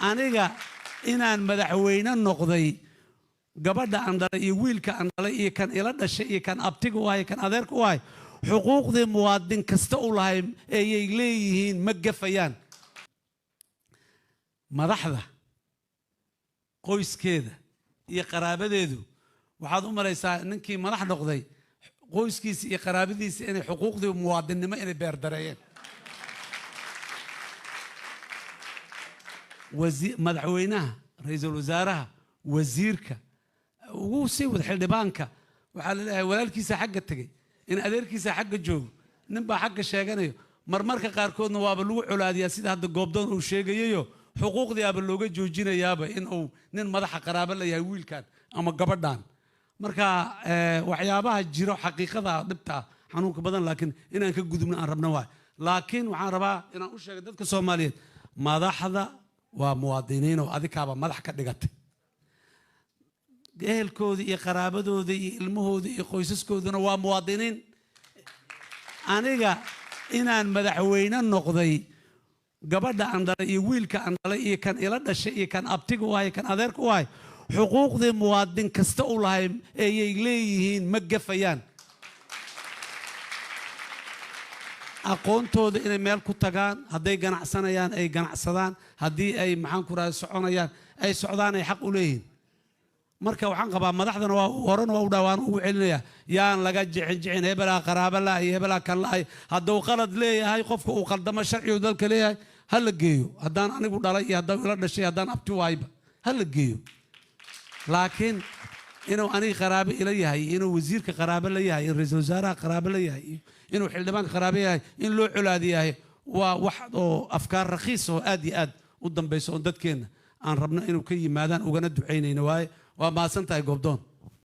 aniga inaan madaxweyne noqday gabadha aan dhalay iyo wiilka aan dhalay iyo kan ila dhashay iyo kan abtiga u ahay kan adeerka u ahay xuquuqdii muwaadin kasta u lahay ayay leeyihiin ma gafayaan madaxda qoyskeeda iyo qaraabadeedu waxaad u maraysaa ninkii madax noqday qoyskiisa iyo qaraabadiisa inay xuquuqdii muwaadinnimo inay beerdareeyeen madaxweynaha ra'iisul wasaaraha wasiirka ugu sii wada xildhibaanka waxaa la leeyahay walaalkiisa xagga tegay in adeerkiisa xagga joogo nin baa xagga sheeganayo marmarka qaarkoodna waaba lagu colaadiyaa sida hadda goobdoon uu sheegayayo xuquuqdii aaba looga joojinayaaba in uu nin madaxa qaraabo la yahay wiilkan ama gabadhan marka waxyaabaha jiro xaqiiqada dhibta xanuunka badan laakiin inaan ka gudubno aan rabno waay laakiin waxaan rabaa inaan u sheego dadka Soomaaliyeed madaxda waa muwaadiniin oo adikaaba madax ka dhigatay ehelkooda iyo qaraabadooda iyo ilmahooda iyo qoysaskooduna waa muwaadiniin aniga inaan madaxweyne noqday gabadha aan dhalay iyo wiilka aan dhalay iyo kan ila dhashay iyo kan abtiga u ahay kan adeerka u ahay xuquuqdii muwaadin kasta u lahay ayay leeyihiin ma gafayaan aqoontooda inay meel ku tagaan hadday ganacsanayaan ay ganacsadaan haddii ay maxaan ku rahay soconayaan ay socdaan ay xaq u leeyihiin marka waxaan qabaa madaxdana waa horena waa u dhawaan ugu celinaya yaan laga jicin hebelaa qaraabo la iyo hebelaa kan la ay hadduu qalad leeyahay qofka uu qaldamo sharcigu dalka leeyahay ha la geeyo haddaan anigu dhalay iyo haddaan ila dhashay haddaan abti waayba ha la geeyo laakiin inuu aniga qaraabo ila yahay inuu wasiirka qaraabo la yahay in ra'iisul wasaaraha qaraabo la yahay inuu xildhibaanka qaraabo yahay in loo colaadiyahay waa wax oo afkaar raqiis oo aad iyo aad u dambayso oo dadkeena aan rabno inuu ka yimaadaan ugana ducaynayno waaye waa maasantahay goobdoon